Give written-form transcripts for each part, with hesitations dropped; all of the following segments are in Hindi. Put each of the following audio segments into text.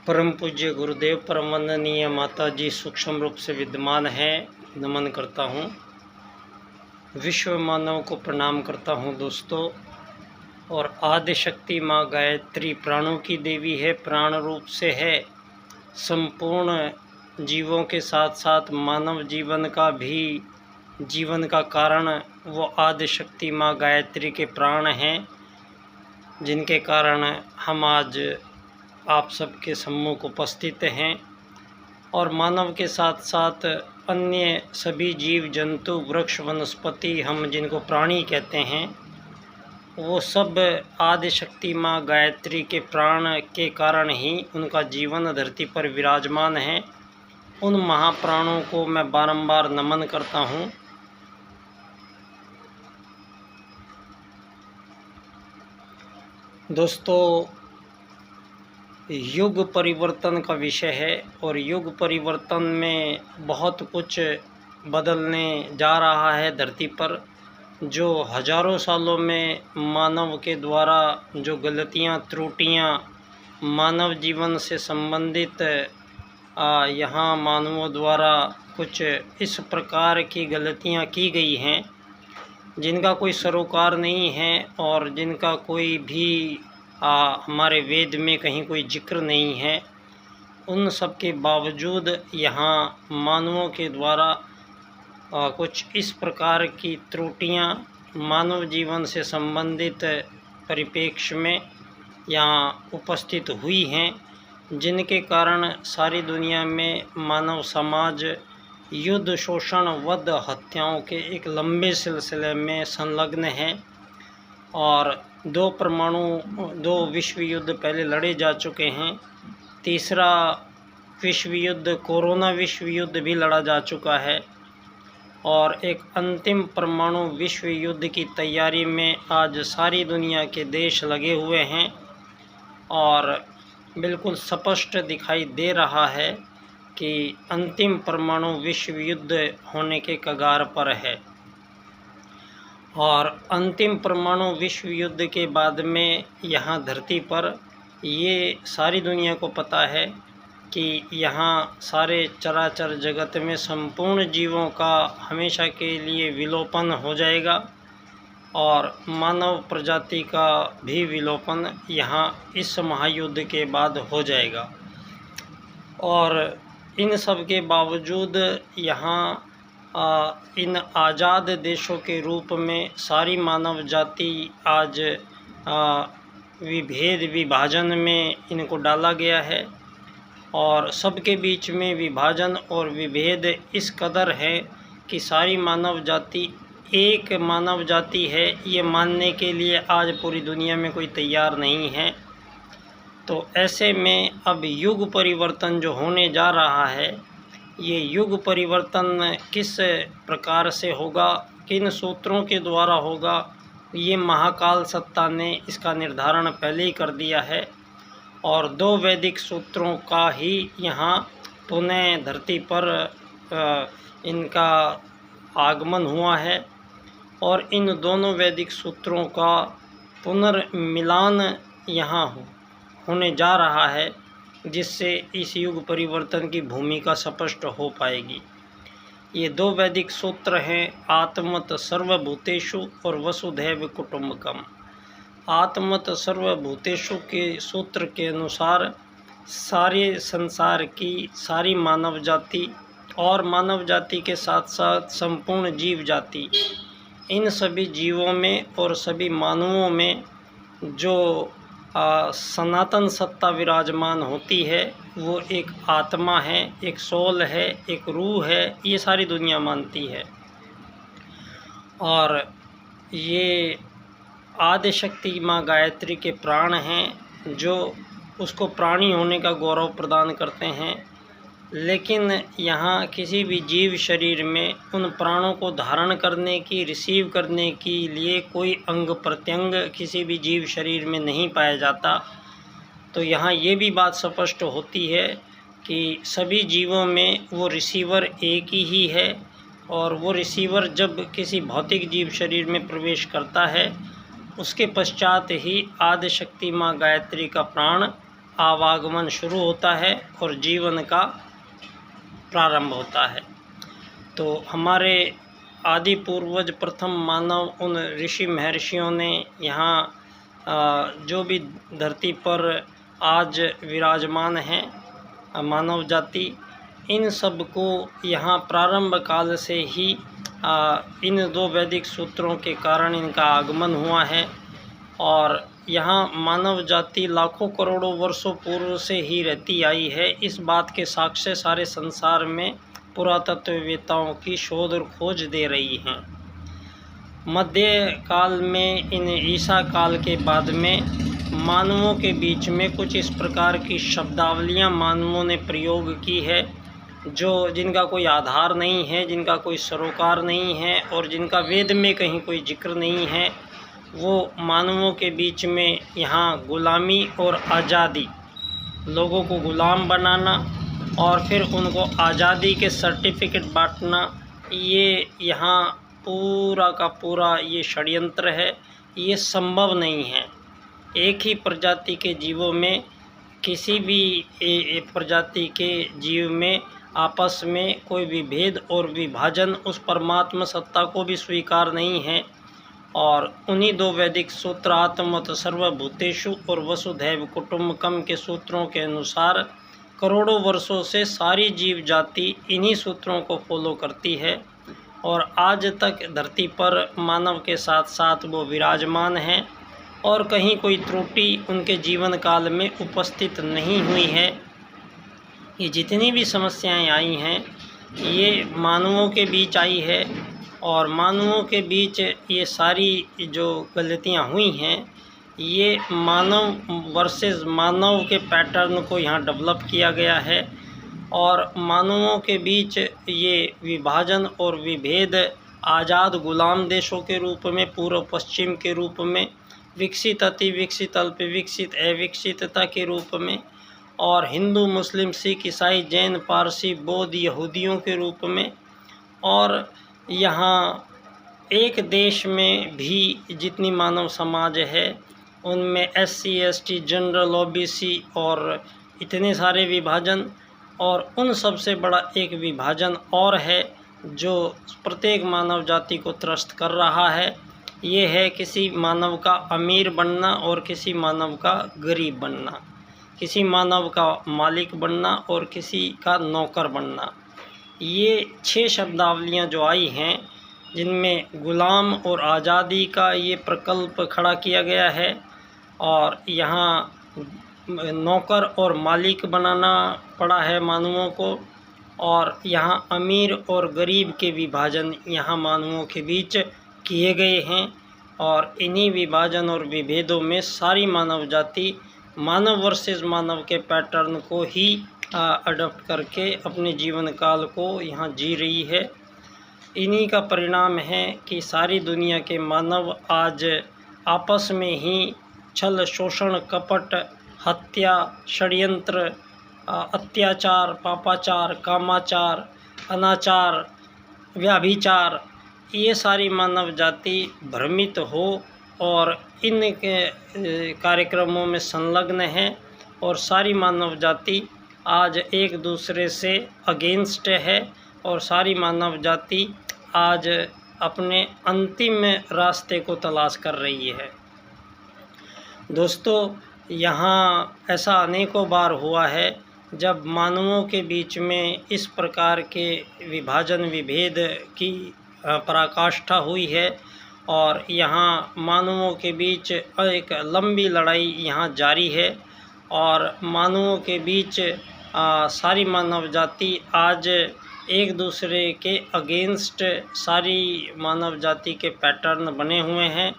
परम पूज्य गुरुदेव परम वंदनीय माता जी सूक्ष्म रूप से विद्यमान है। नमन करता हूँ। विश्व मानव को प्रणाम करता हूँ दोस्तों। और आदि शक्ति माँ गायत्री प्राणों की देवी है, प्राण रूप से है। संपूर्ण जीवों के साथ साथ मानव जीवन का भी जीवन का कारण वो आदि शक्ति माँ गायत्री के प्राण हैं, जिनके कारण हम आज आप सबके सम्मुख उपस्थित हैं। और मानव के साथ साथ अन्य सभी जीव जंतु वृक्ष वनस्पति हम जिनको प्राणी कहते हैं, वो सब आदि शक्ति माँ गायत्री के प्राण के कारण ही उनका जीवन धरती पर विराजमान है। उन महाप्राणों को मैं बारंबार नमन करता हूँ। दोस्तों, युग परिवर्तन का विषय है और युग परिवर्तन में बहुत कुछ बदलने जा रहा है धरती पर। जो हजारों सालों में मानव के द्वारा जो गलतियां त्रुटियां मानव जीवन से संबंधित यहाँ मानवों द्वारा कुछ इस प्रकार की गलतियां की गई हैं, जिनका कोई सरोकार नहीं है और जिनका कोई भी हमारे वेद में कहीं कोई जिक्र नहीं है। उन सब के बावजूद यहाँ मानवों के द्वारा कुछ इस प्रकार की त्रुटियां मानव जीवन से संबंधित परिप्रेक्ष्य में यहाँ उपस्थित हुई हैं, जिनके कारण सारी दुनिया में मानव समाज युद्ध, शोषण, वध, हत्याओं के एक लंबे सिलसिले में संलग्न है। और दो विश्व युद्ध पहले लड़े जा चुके हैं। तीसरा विश्व युद्ध, कोरोना विश्व युद्ध भी लड़ा जा चुका है। और एक अंतिम परमाणु विश्व युद्ध की तैयारी में आज सारी दुनिया के देश लगे हुए हैं। और बिल्कुल स्पष्ट दिखाई दे रहा है कि अंतिम परमाणु विश्व युद्ध होने के कगार पर है। और अंतिम परमाणु विश्व युद्ध के बाद में यहाँ धरती पर ये सारी दुनिया को पता है कि यहाँ सारे चराचर जगत में संपूर्ण जीवों का हमेशा के लिए विलोपन हो जाएगा और मानव प्रजाति का भी विलोपन यहाँ इस महायुद्ध के बाद हो जाएगा। और इन सब के बावजूद यहाँ इन आज़ाद देशों के रूप में सारी मानव जाति आज विभाजन में इनको डाला गया है। और सबके बीच में विभाजन और विभेद इस कदर है कि सारी मानव जाति एक मानव जाति है, ये मानने के लिए आज पूरी दुनिया में कोई तैयार नहीं है। तो ऐसे में अब युग परिवर्तन जो होने जा रहा है, ये युग परिवर्तन किस प्रकार से होगा, किन सूत्रों के द्वारा होगा, ये महाकाल सत्ता ने इसका निर्धारण पहले ही कर दिया है। और 2 वैदिक सूत्रों का ही यहाँ पुनः धरती पर इनका आगमन हुआ है। और इन दोनों वैदिक सूत्रों का पुनर्मिलान यहाँ होने जा रहा है, जिससे इस युग परिवर्तन की भूमिका स्पष्ट हो पाएगी। ये 2 वैदिक सूत्र हैं, आत्मत सर्वभूतेषु और वसुधैव कुटुम्बकम। आत्मत सर्वभूतेषु के सूत्र के अनुसार सारे संसार की सारी मानव जाति और मानव जाति के साथ साथ संपूर्ण जीव जाति, इन सभी जीवों में और सभी मानवों में जो सनातन सत्ता विराजमान होती है, वो एक आत्मा है, एक सोल है, एक रूह है, ये सारी दुनिया मानती है। और ये आदि शक्ति माँ गायत्री के प्राण हैं, जो उसको प्राणी होने का गौरव प्रदान करते हैं। लेकिन यहाँ किसी भी जीव शरीर में उन प्राणों को धारण करने की, रिसीव करने के लिए कोई अंग प्रत्यंग किसी भी जीव शरीर में नहीं पाया जाता। तो यहाँ ये भी बात स्पष्ट होती है कि सभी जीवों में वो रिसीवर एक ही है। और वो रिसीवर जब किसी भौतिक जीव शरीर में प्रवेश करता है, उसके पश्चात ही आदि शक्ति माँ गायत्री का प्राण आवागमन शुरू होता है और जीवन का प्रारंभ होता है। तो हमारे आदि पूर्वज प्रथम मानव उन ऋषि महर्षियों ने यहाँ जो भी धरती पर आज विराजमान हैं मानव जाति, इन सब को यहाँ प्रारंभ काल से ही इन 2 वैदिक सूत्रों के कारण इनका आगमन हुआ है। और यहाँ मानव जाति लाखों करोड़ों वर्षों पूर्व से ही रहती आई है। इस बात के साक्ष्य सारे संसार में पुरातत्ववेत्ताओं की शोध और खोज दे रही हैं। मध्य काल में इन ईसा काल के बाद में मानवों के बीच में कुछ इस प्रकार की शब्दावलियाँ मानवों ने प्रयोग की है जिनका कोई आधार नहीं है, जिनका कोई सरोकार नहीं है और जिनका वेद में कहीं कोई जिक्र नहीं है। वो मानवों के बीच में यहाँ गुलामी और आज़ादी, लोगों को गुलाम बनाना और फिर उनको आज़ादी के सर्टिफिकेट बांटना, ये यहाँ पूरा का पूरा ये षड्यंत्र है। ये संभव नहीं है। एक ही प्रजाति के जीवों में, किसी भी एक प्रजाति के जीव में आपस में कोई विभेद और विभाजन उस परमात्मा सत्ता को भी स्वीकार नहीं है। और उन्हीं 2 वैदिक सूत्र आत्मवत् सर्वभूतेषु और वसुधैव कुटुम्बकम के सूत्रों के अनुसार करोड़ों वर्षों से सारी जीव जाति इन्हीं सूत्रों को फॉलो करती है और आज तक धरती पर मानव के साथ साथ वो विराजमान हैं और कहीं कोई त्रुटि उनके जीवन काल में उपस्थित नहीं हुई है। ये जितनी भी समस्याएं आई हैं ये मानवों के बीच आई है और मानवों के बीच ये सारी जो गलतियां हुई हैं ये मानव वर्सेस मानव के पैटर्न को यहाँ डेवलप किया गया है और मानवों के बीच ये विभाजन और विभेद आज़ाद गुलाम देशों के रूप में, पूर्व पश्चिम के रूप में, विकसित अति विकसित अल्प विकसित अविकसितता के रूप में और हिंदू मुस्लिम सिख ईसाई जैन पारसी बौद्ध यहूदियों के रूप में। और यहाँ एक देश में भी जितनी मानव समाज है उनमें SC ST जनरल OBC और इतने सारे विभाजन, और उन सब से बड़ा एक विभाजन और है जो प्रत्येक मानव जाति को त्रस्त कर रहा है। ये है किसी मानव का अमीर बनना और किसी मानव का गरीब बनना, किसी मानव का मालिक बनना और किसी का नौकर बनना। ये 6 शब्दावलियाँ जो आई हैं जिनमें गुलाम और आज़ादी का ये प्रकल्प खड़ा किया गया है और यहाँ नौकर और मालिक बनाना पड़ा है मानवों को, और यहाँ अमीर और गरीब के विभाजन यहाँ मानवों के बीच किए गए हैं। और इन्हीं विभाजन और विभेदों में सारी मानव जाति मानव वर्सेस मानव के पैटर्न को ही अडॉप्ट करके अपने जीवन काल को यहाँ जी रही है। इन्हीं का परिणाम है कि सारी दुनिया के मानव आज आपस में ही छल शोषण कपट हत्या षड्यंत्र अत्याचार पापाचार कामाचार अनाचार व्याभिचार, ये सारी मानव जाति भ्रमित हो और इन कार्यक्रमों में संलग्न है और सारी मानव जाति आज एक दूसरे से अगेंस्ट है और सारी मानव जाति आज अपने अंतिम रास्ते को तलाश कर रही है। दोस्तों, यहाँ ऐसा अनेकों बार हुआ है जब मानवों के बीच में इस प्रकार के विभाजन विभेद की पराकाष्ठा हुई है और यहाँ मानवों के बीच एक लंबी लड़ाई यहाँ जारी है और मानवों के बीच सारी मानव जाति आज एक दूसरे के अगेंस्ट सारी मानव जाति के पैटर्न बने हुए हैं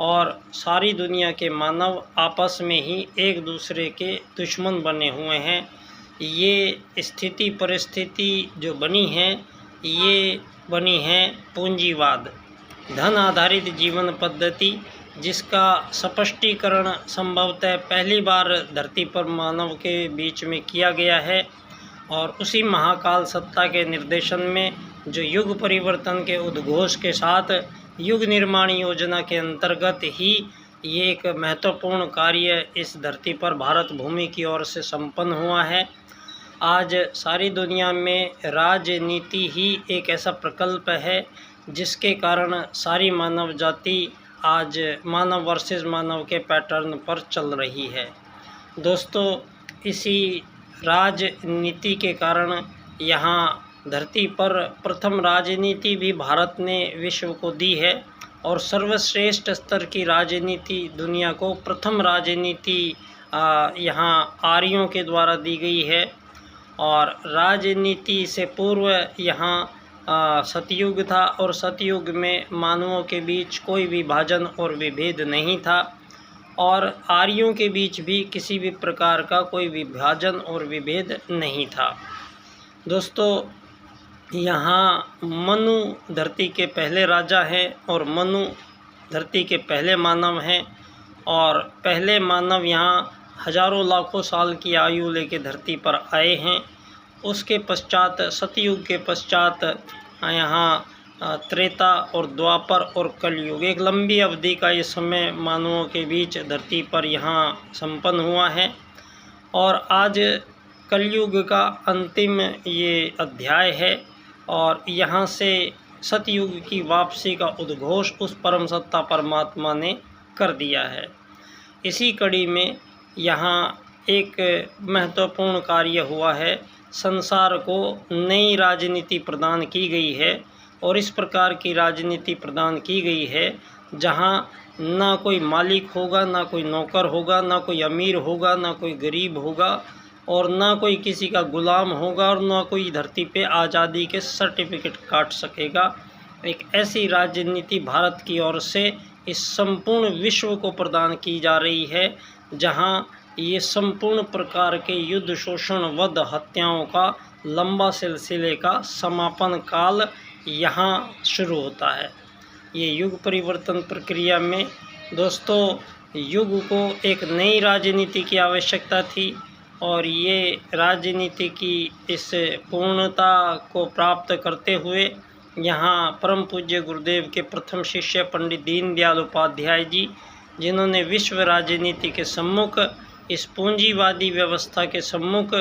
और सारी दुनिया के मानव आपस में ही एक दूसरे के दुश्मन बने हुए हैं। ये स्थिति परिस्थिति जो बनी है ये बनी है पूंजीवाद, धन आधारित जीवन पद्धति, जिसका स्पष्टीकरण संभवतः पहली बार धरती पर मानव के बीच में किया गया है और उसी महाकाल सत्ता के निर्देशन में जो युग परिवर्तन के उद्घोष के साथ युग निर्माण योजना के अंतर्गत ही ये एक महत्वपूर्ण कार्य इस धरती पर भारत भूमि की ओर से संपन्न हुआ है। आज सारी दुनिया में राजनीति ही एक ऐसा प्रकल्प है जिसके कारण सारी मानव जाति आज मानव वर्सेस मानव के पैटर्न पर चल रही है। दोस्तों, इसी राजनीति के कारण यहाँ धरती पर प्रथम राजनीति भी भारत ने विश्व को दी है और सर्वश्रेष्ठ स्तर की राजनीति दुनिया को प्रथम राजनीति यहाँ आर्यों के द्वारा दी गई है। और राजनीति से पूर्व यहाँ सतयुग था और सतयुग में मानवों के बीच कोई विभाजन और विभेद नहीं था और आर्यों के बीच भी किसी भी प्रकार का कोई विभाजन और विभेद नहीं था। दोस्तों, यहाँ मनु धरती के पहले राजा हैं और मनु धरती के पहले मानव हैं और पहले मानव यहाँ हजारों लाखों साल की आयु लेके धरती पर आए हैं। उसके पश्चात सतयुग के पश्चात यहाँ त्रेता और द्वापर और कलयुग, एक लंबी अवधि का ये समय मानवों के बीच धरती पर यहाँ संपन्न हुआ है। और आज कलयुग का अंतिम ये अध्याय है और यहाँ से सतयुग की वापसी का उद्घोष उस परम सत्ता परमात्मा ने कर दिया है। इसी कड़ी में यहाँ एक महत्वपूर्ण कार्य हुआ है। संसार को नई राजनीति प्रदान की गई है और इस प्रकार की राजनीति प्रदान की गई है जहाँ ना कोई मालिक होगा, ना कोई नौकर होगा, ना कोई अमीर होगा, ना कोई गरीब होगा और ना कोई किसी का गुलाम होगा और ना कोई धरती पे आज़ादी के सर्टिफिकेट काट सकेगा। एक ऐसी राजनीति भारत की ओर से इस संपूर्ण विश्व को प्रदान की जा रही है जहाँ ये संपूर्ण प्रकार के युद्ध, शोषण, वध, हत्याओं का लंबा सिलसिले का समापन काल यहाँ शुरू होता है। ये युग परिवर्तन प्रक्रिया में दोस्तों, युग को एक नई राजनीति की आवश्यकता थी और ये राजनीति की इस पूर्णता को प्राप्त करते हुए यहाँ परम पूज्य गुरुदेव के प्रथम शिष्य पंडित दीनदयाल उपाध्याय जी, जिन्होंने विश्व राजनीति के सम्मुख, इस पूंजीवादी व्यवस्था के सम्मुख,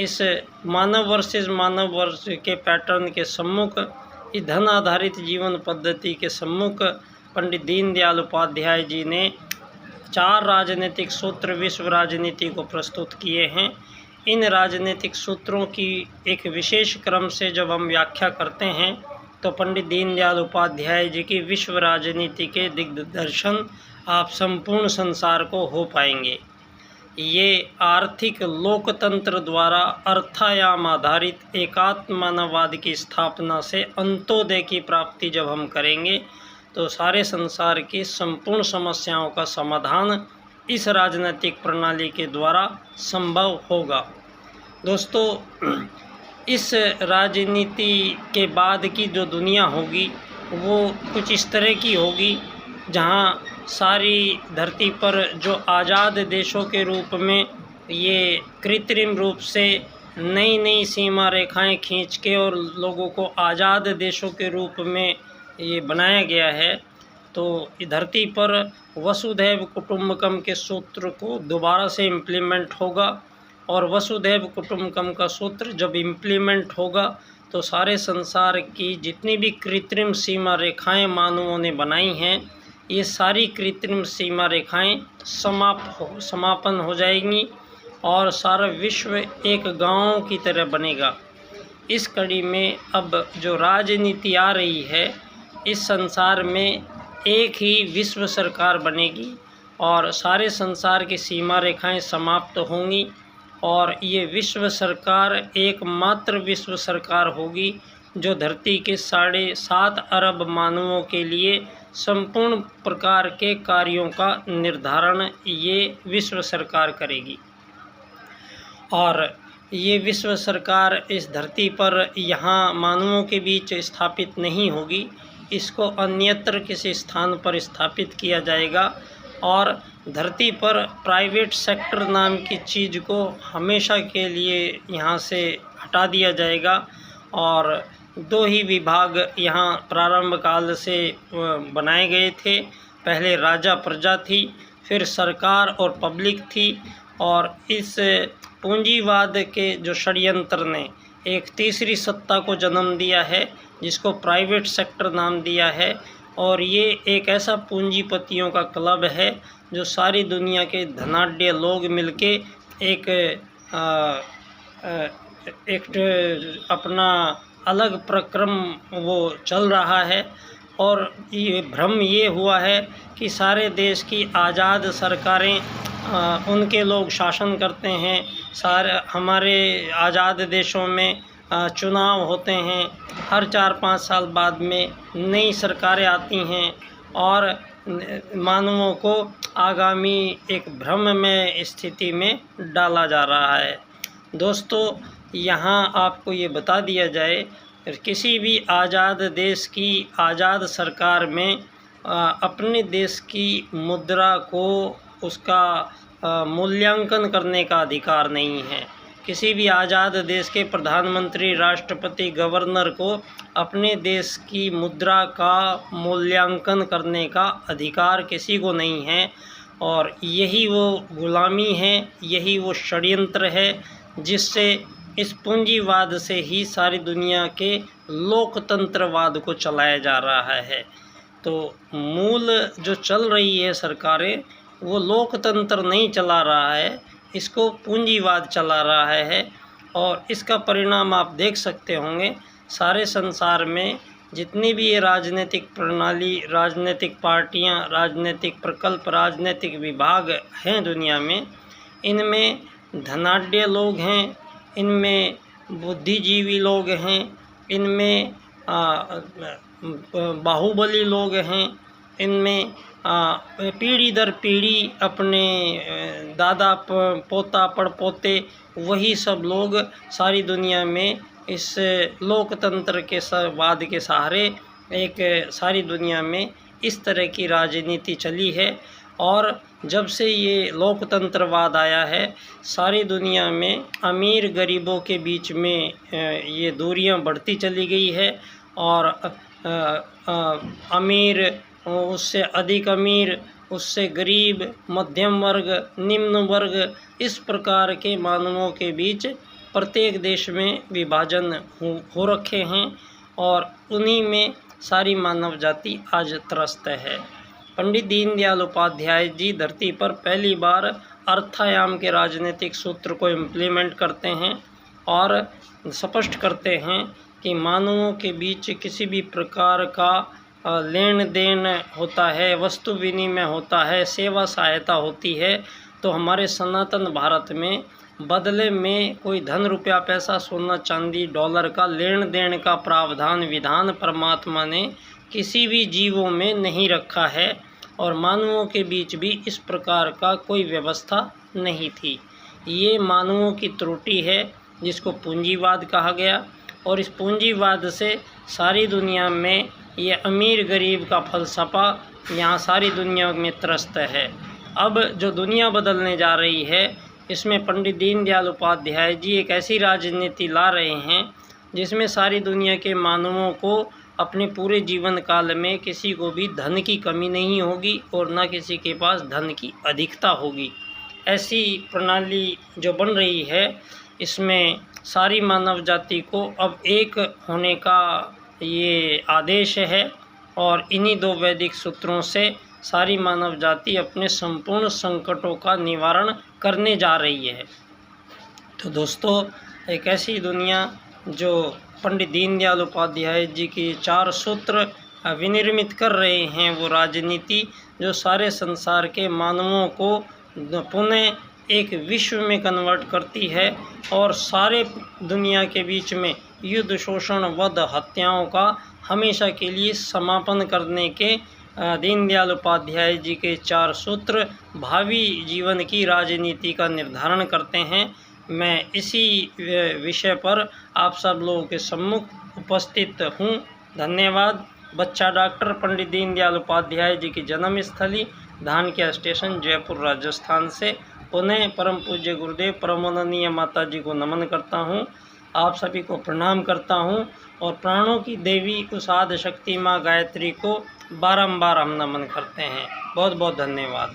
इस मानव वर्सेस मानव वर्ष के पैटर्न के सम्मुख, इस धन आधारित जीवन पद्धति के सम्मुख पंडित दीनदयाल उपाध्याय जी ने 4 राजनीतिक सूत्र विश्व राजनीति को प्रस्तुत किए हैं। इन राजनीतिक सूत्रों की एक विशेष क्रम से जब हम व्याख्या करते हैं तो पंडित दीनदयाल उपाध्याय जी की विश्व राजनीति के दिग्दर्शन आप संपूर्ण संसार को हो पाएंगे। ये आर्थिक लोकतंत्र द्वारा अर्थायाम आधारित एकात्म मानववाद की स्थापना से अंत्योदय की प्राप्ति जब हम करेंगे तो सारे संसार की संपूर्ण समस्याओं का समाधान इस राजनीतिक प्रणाली के द्वारा संभव होगा। दोस्तों, इस राजनीति के बाद की जो दुनिया होगी वो कुछ इस तरह की होगी जहाँ सारी धरती पर जो आज़ाद देशों के रूप में ये कृत्रिम रूप से नई नई सीमा रेखाएं खींच के और लोगों को आज़ाद देशों के रूप में ये बनाया गया है, तो धरती पर वसुधैव कुटुंबकम के सूत्र को दोबारा से इम्प्लीमेंट होगा और वसुधैव कुटुंबकम का सूत्र जब इम्प्लीमेंट होगा तो सारे संसार की जितनी भी कृत्रिम सीमा रेखाएं मानवों ने बनाई हैं, ये सारी कृत्रिम सीमा रेखाएं समापन हो जाएंगी और सारा विश्व एक गांव की तरह बनेगा। इस कड़ी में अब जो राजनीति आ रही है, इस संसार में एक ही विश्व सरकार बनेगी और सारे संसार की सीमा रेखाएं समाप्त होंगी और ये विश्व सरकार एकमात्र विश्व सरकार होगी जो धरती के 7.5 अरब मानवों के लिए संपूर्ण प्रकार के कार्यों का निर्धारण ये विश्व सरकार करेगी। और ये विश्व सरकार इस धरती पर यहाँ मानवों के बीच स्थापित नहीं होगी, इसको अन्यत्र किसी स्थान पर स्थापित किया जाएगा और धरती पर प्राइवेट सेक्टर नाम की चीज़ को हमेशा के लिए यहाँ से हटा दिया जाएगा और 2 ही विभाग यहाँ प्रारंभ काल से बनाए गए थे, पहले राजा प्रजा थी, फिर सरकार और पब्लिक थी, और इस पूंजीवाद के जो षड्यंत्र ने एक तीसरी सत्ता को जन्म दिया है जिसको प्राइवेट सेक्टर नाम दिया है। और ये एक ऐसा पूंजीपतियों का क्लब है जो सारी दुनिया के धनाढ्य लोग मिलके एक अपना अलग प्रक्रम वो चल रहा है। और ये भ्रम ये हुआ है कि सारे देश की आज़ाद सरकारें उनके लोग शासन करते हैं। सारे हमारे आज़ाद देशों में चुनाव होते हैं, हर 4-5 साल बाद में नई सरकारें आती हैं और मानवों को आगामी एक भ्रम में स्थिति में डाला जा रहा है। दोस्तों, यहाँ आपको ये बता दिया जाए, किसी भी आज़ाद देश की आज़ाद सरकार में अपने देश की मुद्रा को उसका मूल्यांकन करने का अधिकार नहीं है। किसी भी आज़ाद देश के प्रधानमंत्री, राष्ट्रपति, गवर्नर को अपने देश की मुद्रा का मूल्यांकन करने का अधिकार किसी को नहीं है। और यही वो गुलामी है, यही वो षड्यंत्र है जिससे इस पूंजीवाद से ही सारी दुनिया के लोकतंत्रवाद को चलाया जा रहा है। तो मूल जो चल रही है सरकारें, वो लोकतंत्र नहीं चला रहा है, इसको पूंजीवाद चला रहा है। और इसका परिणाम आप देख सकते होंगे, सारे संसार में जितनी भी ये राजनीतिक प्रणाली, राजनीतिक पार्टियां, राजनीतिक प्रकल्प, राजनीतिक विभाग हैं दुनिया में, इनमें धनाढ्य लोग हैं, इनमें बुद्धिजीवी लोग हैं, इनमें बाहुबली लोग हैं, इनमें पीढ़ी दर पीढ़ी अपने दादा पोता पड़पोते वही सब लोग सारी दुनिया में इस लोकतंत्र के वाद के सहारे एक सारी दुनिया में इस तरह की राजनीति चली है। और जब से ये लोकतंत्रवाद आया है, सारी दुनिया में अमीर गरीबों के बीच में ये दूरियां बढ़ती चली गई है। और अमीर, उससे अधिक अमीर, उससे गरीब, मध्यम वर्ग, निम्न वर्ग, इस प्रकार के मानवों के बीच प्रत्येक देश में विभाजन हो रखे हैं। और उन्हीं में सारी मानव जाति आज त्रस्त है। पंडित दीनदयाल उपाध्याय जी धरती पर पहली बार अर्थायाम के राजनीतिक सूत्र को इम्प्लीमेंट करते हैं और स्पष्ट करते हैं कि मानवों के बीच किसी भी प्रकार का लेन देन होता है, वस्तु विनिमय होता है, सेवा सहायता होती है, तो हमारे सनातन भारत में बदले में कोई धन, रुपया, पैसा, सोना, चांदी, डॉलर का लेन देन का प्रावधान विधान परमात्मा ने किसी भी जीवों में नहीं रखा है। और मानवों के बीच भी इस प्रकार का कोई व्यवस्था नहीं थी। ये मानवों की त्रुटि है जिसको पूंजीवाद कहा गया। और इस पूंजीवाद से सारी दुनिया में ये अमीर गरीब का फलसफा यहाँ सारी दुनिया में त्रस्त है। अब जो दुनिया बदलने जा रही है, इसमें पंडित दीनदयाल उपाध्याय जी एक ऐसी राजनीति ला रहे हैं जिसमें सारी दुनिया के मानवों को अपने पूरे जीवन काल में किसी को भी धन की कमी नहीं होगी और न किसी के पास धन की अधिकता होगी। ऐसी प्रणाली जो बन रही है, इसमें सारी मानव जाति को अब एक होने का ये आदेश है। और इन्हीं दो वैदिक सूत्रों से सारी मानव जाति अपने संपूर्ण संकटों का निवारण करने जा रही है। तो दोस्तों, एक ऐसी दुनिया जो पंडित दीनदयाल उपाध्याय जी की 4 सूत्र विनिर्मित कर रहे हैं, वो राजनीति जो सारे संसार के मानवों को पुनः एक विश्व में कन्वर्ट करती है और सारे दुनिया के बीच में युद्ध, शोषण, वध, हत्याओं का हमेशा के लिए समापन करने के दीनदयाल उपाध्याय जी के 4 सूत्र भावी जीवन की राजनीति का निर्धारण करते हैं। मैं इसी विषय पर आप सब लोगों के सम्मुख उपस्थित हूँ। धन्यवाद। बच्चा डॉक्टर पंडित दीनदयाल उपाध्याय जी की जन्मस्थली धानक्या स्टेशन, जयपुर, राजस्थान से पुनः परम पूज्य गुरुदेव परमवंदनीय माता जी को नमन करता हूँ। आप सभी को प्रणाम करता हूँ और प्राणों की देवी उस आदि शक्ति माँ गायत्री को बारंबार हम नमन करते हैं। बहुत बहुत धन्यवाद।